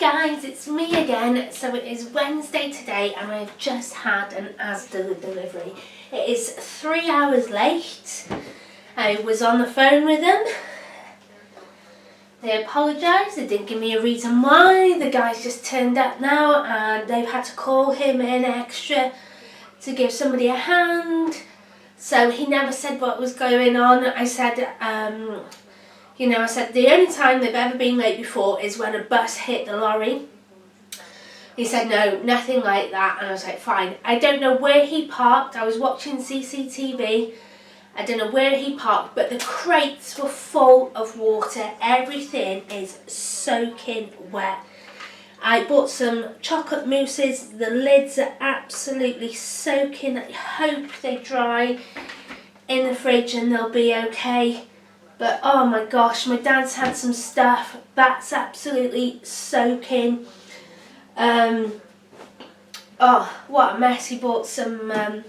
guys, it's me again. So it is Wednesday today and I've just had an Asda delivery. It is 3 hours late. I was on the phone with them. They apologised, they didn't give me a reason why. The guy's just turned up now and they've had to call him in extra to give somebody a hand. So he never said what was going on. I said, I said the only time they've ever been late before is when a bus hit the lorry. He said, no, nothing like that. And I was like, fine. I don't know where he parked. I was watching CCTV. I don't know where he parked, but the crates were full of water. Everything is soaking wet. I bought some chocolate mousses. The lids are absolutely soaking. I hope they dry in the fridge and they'll be okay. But oh my gosh, my dad's had some stuff that's absolutely soaking. Oh, what a mess. He bought some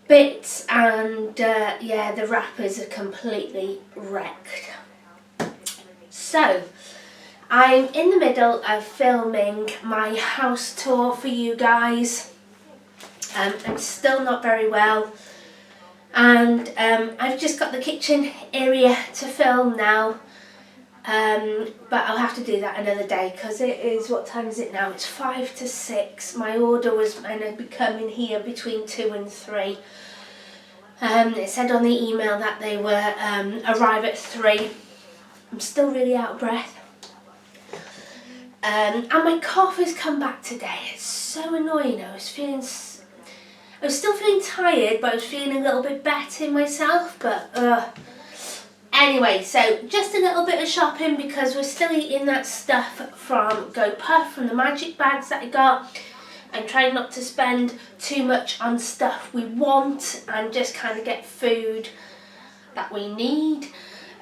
bits and the wrappers are completely wrecked. So I'm in the middle of filming my house tour for you guys. I'm still not very well. And I've just got the kitchen area to film now, but I'll have to do that another day because it is, what time is it now? It's 5 to 6. My order was going to be coming here between 2 and 3. It said on the email that they were arrive at 3. I'm still really out of breath. And my cough has come back today. It's so annoying. I was still feeling tired, but I was feeling a little bit better in myself. But anyway, so just a little bit of shopping because we're still eating that stuff from Go Puff, from the magic bags that I got. I'm trying not to spend too much on stuff we want and just kind of get food that we need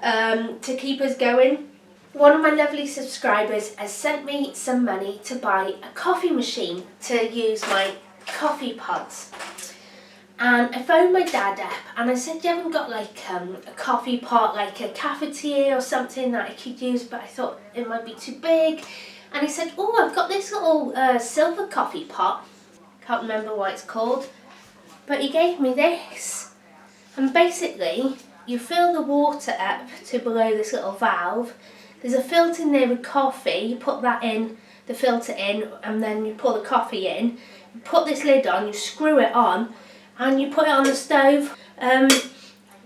to keep us going. One of my lovely subscribers has sent me some money to buy a coffee machine to use my coffee pods. And I phoned my dad up and I said, you haven't got like a coffee pot, like a cafetiere or something that I could use, but I thought it might be too big. And he said, oh, I've got this little silver coffee pot. Can't remember what it's called. But he gave me this. And basically, you fill the water up to below this little valve. There's a filter in there with coffee. You put that in, the filter in, and then you pour the coffee in. You put this lid on, you screw it on, and you put it on the stove and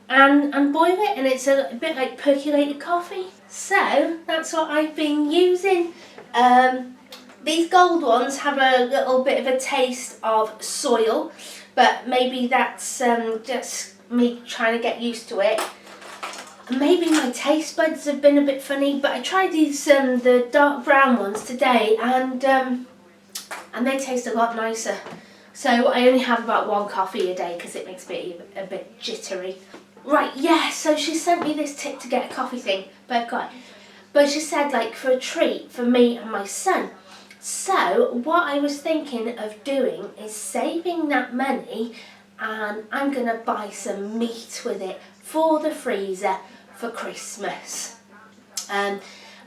boil it, and it's a bit like percolated coffee. So that's what I've been using. These gold ones have a little bit of a taste of soil, but maybe that's just me trying to get used to it. Maybe my taste buds have been a bit funny, but I tried these the dark brown ones today, and they taste a lot nicer. So I only have about one coffee a day because it makes me a bit jittery. Right, yeah, so she sent me this tip to get a coffee thing, but I've got it. But she said, like, for a treat for me and my son. So what I was thinking of doing is saving that money, and I'm going to buy some meat with it for the freezer for Christmas.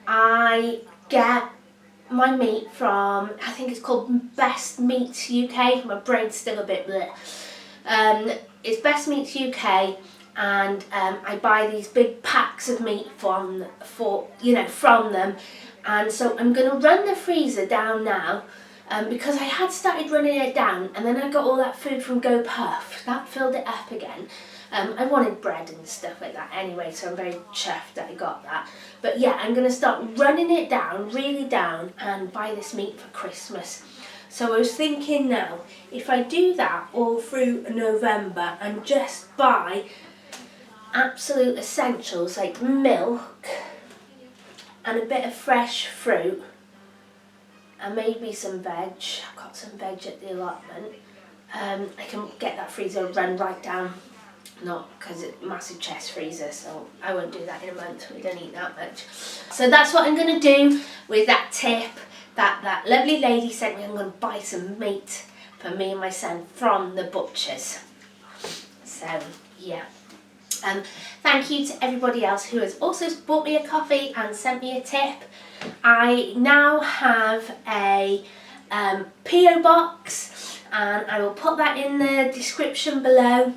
I get my meat from, I think it's called Best Meats UK. My brain's still a bit bleh. It's Best Meats UK, and I buy these big packs of meat from them. And so I'm going to run the freezer down now because I had started running it down, and then I got all that food from Go Puff. That filled it up again. I wanted bread and stuff like that anyway, so I'm very chuffed that I got that. But yeah, I'm going to start running it down, really down, and buy this meat for Christmas. So I was thinking now, if I do that all through November and just buy absolute essentials like milk and a bit of fresh fruit and maybe some veg. I've got some veg at the allotment. I can get that freezer run right down. Not because it's a massive chest freezer, so I won't do that in a month. We don't eat that much. So that's what I'm going to do with that tip that lovely lady sent me. I'm going to buy some meat for me and my son from the butchers. So yeah. Thank you to everybody else who has also bought me a coffee and sent me a tip. I now have a PO box, and I will put that in the description below.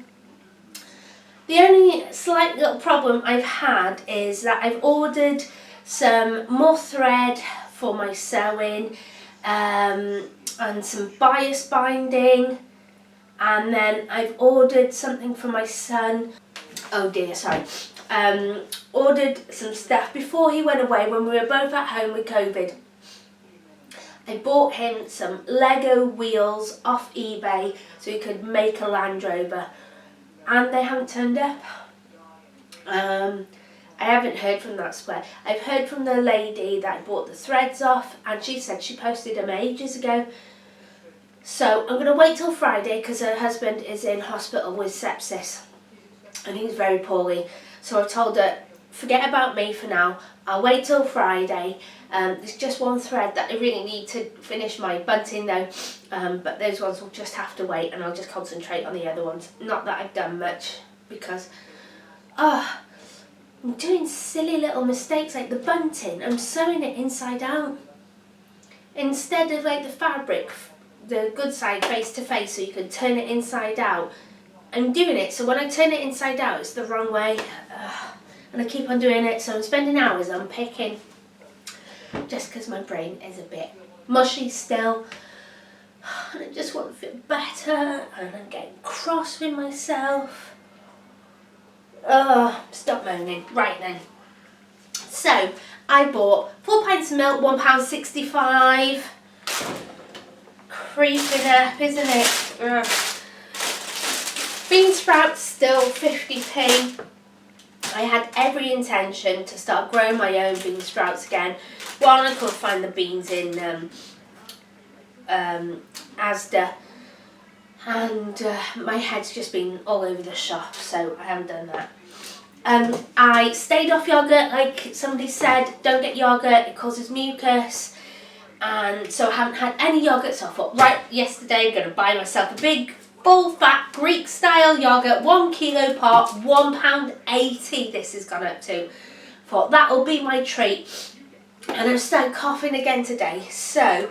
The only slight little problem I've had is that I've ordered some more thread for my sewing, and some bias binding, and then I've ordered something for my son. Oh dear, sorry. Ordered some stuff before he went away when we were both at home with COVID. I bought him some Lego wheels off eBay so he could make a Land Rover, and they haven't turned up. I haven't heard from that square. I've heard from the lady that I bought the threads off, and she said she posted them ages ago. So I'm going to wait till Friday because her husband is in hospital with sepsis and he's very poorly. So I told her, forget about me for now. I'll wait till Friday. There's just one thread that I really need to finish my bunting though, but those ones will just have to wait, and I'll just concentrate on the other ones. Not that I've done much, because I'm doing silly little mistakes like the bunting. I'm sewing it inside out instead of like the fabric, the good side face to face, so you can turn it inside out. I'm doing it so when I turn it inside out it's the wrong way, and I keep on doing it, so I'm spending hours unpicking just because my brain is a bit mushy still, and I just want to feel better, and I'm getting cross with myself. Stop moaning. Right then. So, I bought 4 pints of milk, £1.65. Creeping up, isn't it? Ugh. Bean sprouts still 50p. I had every intention to start growing my own bean sprouts again. While I couldn't find the beans in Asda. And my head's just been all over the shop, so I haven't done that. I stayed off yoghurt, like somebody said, don't get yoghurt, it causes mucus. And so I haven't had any yoghurt, so I thought, right, yesterday I'm going to buy myself a big, full fat Greek style yoghurt, 1 kilo pot, £1.80 this has gone up to. Thought that'll be my treat. And I've started coughing again today, so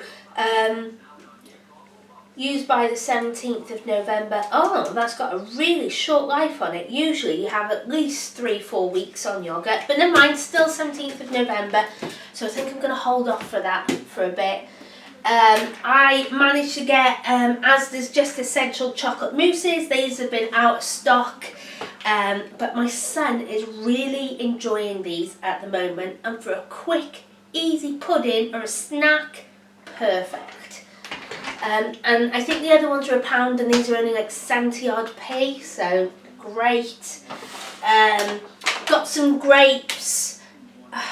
used by the 17th of November. Oh, that's got a really short life on it. Usually you have at least 3-4 weeks on yoghurt, but never mind, still 17th of November, so I think I'm going to hold off for that for a bit. I managed to get Asda's Just Essential chocolate mousses. These have been out of stock, but my son is really enjoying these at the moment, and for a quick, easy pudding or a snack, perfect. And I think the other ones are £1 and these are only like 70 odd p, so great. Got some grapes. I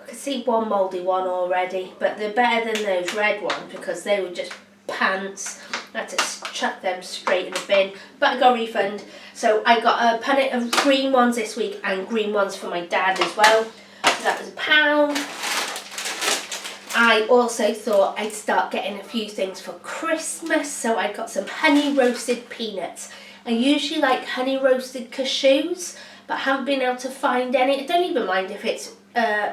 can see one mouldy one already, but they're better than those red ones because they were just pants. I had to chuck them straight in the bin, but I got a refund. So I got a punnet of green ones this week and green ones for my dad as well. So that was £1. I also thought I'd start getting a few things for Christmas, so I got some honey roasted peanuts. I usually like honey roasted cashews, but I haven't been able to find any. I don't even mind if it's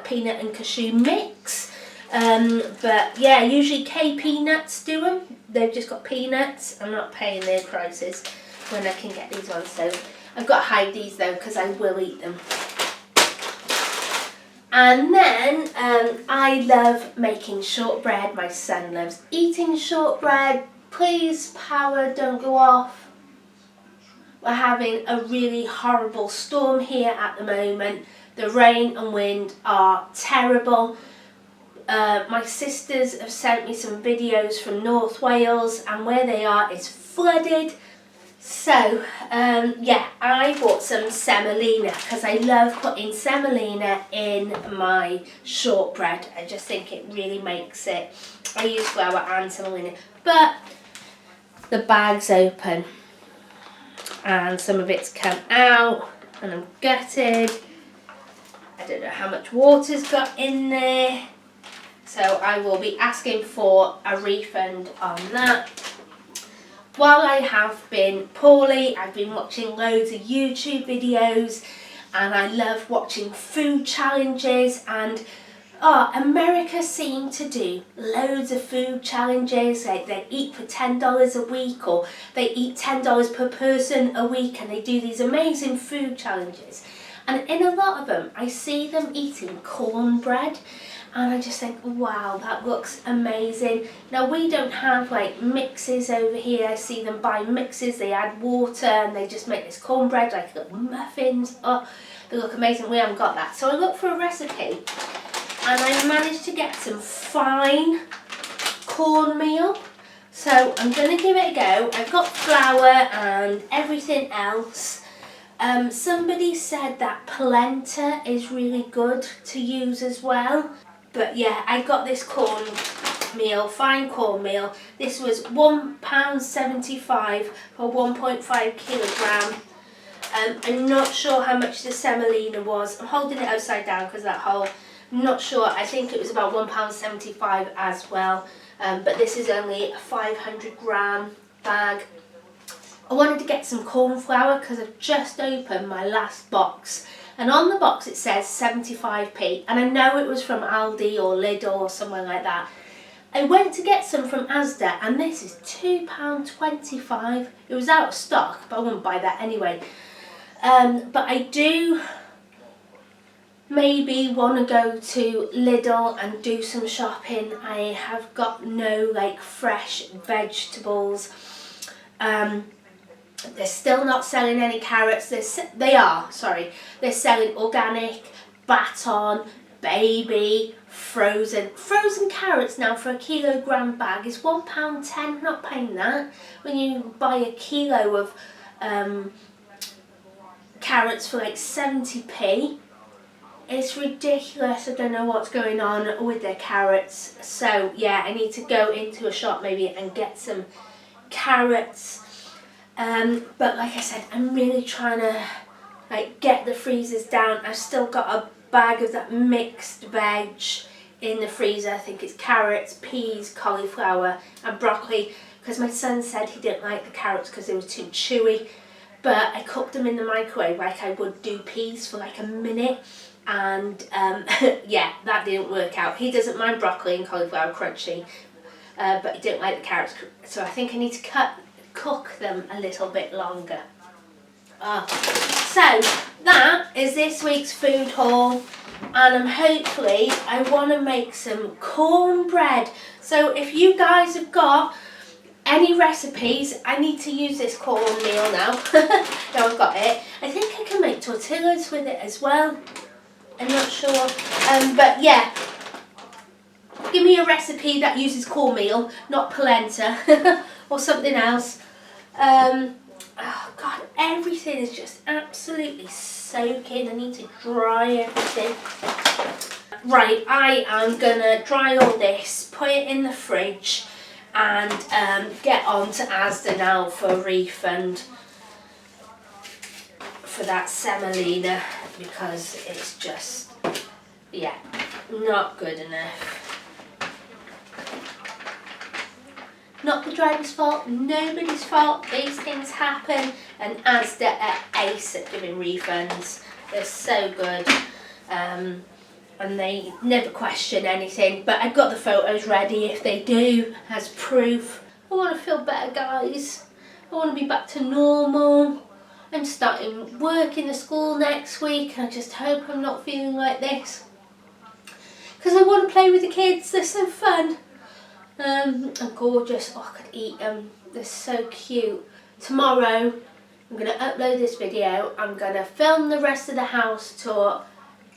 peanut and cashew mix, but yeah, usually K Peanuts do them. They've just got peanuts. I'm not paying their prices when I can get these ones, so I've got to hide these though because I will eat them. And then I love making shortbread. My son loves eating shortbread. Please, power, don't go off. We're having a really horrible storm here at the moment. The rain and wind are terrible. My sisters have sent me some videos from North Wales, and where they are is flooded. So, yeah, I bought some semolina because I love putting semolina in my shortbread. I just think it really makes it. I use flour and semolina, but the bag's open and some of it's come out and I'm gutted. I don't know how much water's got in there, so I will be asking for a refund on that. While I have been poorly, I've been watching loads of YouTube videos, and I love watching food challenges, and America seem to do loads of food challenges. Like they eat for $10 a week, or they eat $10 per person a week, and they do these amazing food challenges. And in a lot of them, I see them eating cornbread, and I just think, wow, that looks amazing. Now, we don't have like mixes over here. I see them buy mixes, they add water, and they just make this cornbread like little muffins. Oh, they look amazing. We haven't got that. So I looked for a recipe, and I managed to get some fine cornmeal. So I'm going to give it a go. I've got flour and everything else. Somebody said that polenta is really good to use as well. But yeah, I got this cornmeal, fine cornmeal. This was £1.75 for 1.5 kilogram. I'm not sure how much the semolina was. I'm holding it upside down because of that hole. I'm not sure. I think it was about £1.75 as well. But this is only a 500 gram bag. I wanted to get some corn flour because I've just opened my last box. And on the box it says 75p. And I know it was from Aldi or Lidl or somewhere like that. I went to get some from Asda, and this is £2.25. It was out of stock, but I wouldn't buy that anyway. But I do maybe want to go to Lidl and do some shopping. I have got no like fresh vegetables. They're still not selling any carrots. They're selling organic, baton, baby, frozen carrots now for a kilogram bag is £1.10. Not paying that. When you buy a kilo of carrots for like 70p, it's ridiculous. I don't know what's going on with their carrots. So yeah, I need to go into a shop maybe and get some carrots. But like I said, I'm really trying to like get the freezers down. I've still got a bag of that mixed veg in the freezer. I think it's carrots, peas, cauliflower and broccoli, because my son said he didn't like the carrots because they were too chewy. But I cooked them in the microwave like I would do peas for like a minute, and yeah, that didn't work out. He doesn't mind broccoli and cauliflower crunchy, but he didn't like the carrots, so I think I need to cook them a little bit longer. So that is this week's food haul, and hopefully I want to make some cornbread. So if you guys have got any recipes, I need to use this cornmeal now. Now I've got it. I think I can make tortillas with it as well. I'm not sure, but yeah, give me a recipe that uses cornmeal, not polenta or something else. Oh God, everything is just absolutely soaking. I need to dry everything. Right, I am gonna dry all this, put it in the fridge, and get on to Asda now for a refund for that semolina, because it's just, yeah, not good enough. Not the driver's fault, nobody's fault. These things happen, and Asda are ace at giving refunds. They're so good, and they never question anything. But I've got the photos ready if they do, as proof. I want to feel better, guys. I want to be back to normal. I'm starting work in the school next week. I just hope I'm not feeling like this, because I want to play with the kids. They're so fun. And gorgeous. Oh, I could eat them. They're so cute. Tomorrow I'm going to upload this video. I'm going to film the rest of the house tour,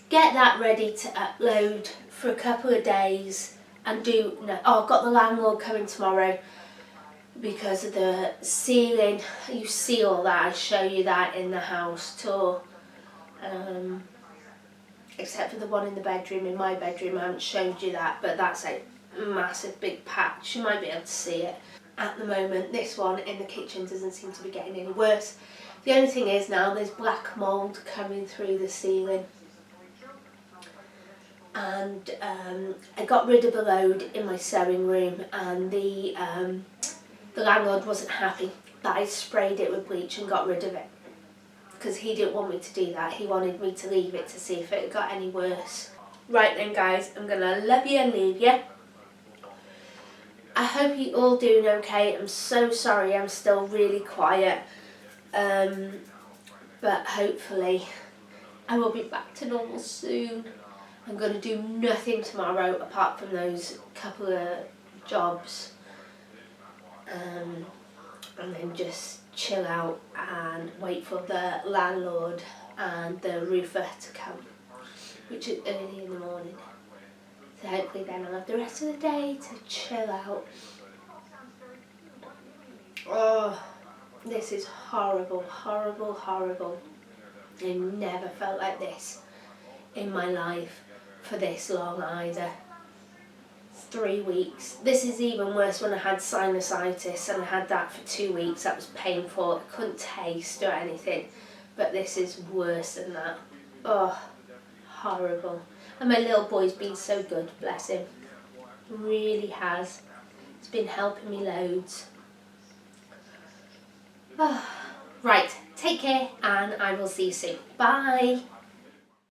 get that ready to upload for a couple of days, and I've got the landlord coming tomorrow because of the ceiling. You see all that, I show you that in the house tour, except for the one in the bedroom. In my bedroom I haven't showed you that, but that's a massive big patch. You might be able to see it. At the moment, this one in the kitchen doesn't seem to be getting any worse. The only thing is now there's black mould coming through the ceiling, and I got rid of a load in my sewing room, and the landlord wasn't happy that I sprayed it with bleach and got rid of it, because he didn't want me to do that. He wanted me to leave it to see if it got any worse. Right then guys, I'm going to love you and leave you. I hope you all doing okay. I'm so sorry I'm still really quiet. But hopefully I will be back to normal soon. I'm going to do nothing tomorrow apart from those couple of jobs. And then just chill out and wait for the landlord and the roofer to come, which is early in the morning. So hopefully then I'll have the rest of the day to chill out. Oh, this is horrible, horrible, horrible. I never felt like this in my life for this long either. 3 weeks. This is even worse when I had sinusitis and I had that for 2 weeks. That was painful. I couldn't taste or anything. But this is worse than that. Oh, horrible. And my little boy's been so good, bless him. Really has. He's been helping me loads. Oh. Right, take care and I will see you soon. Bye.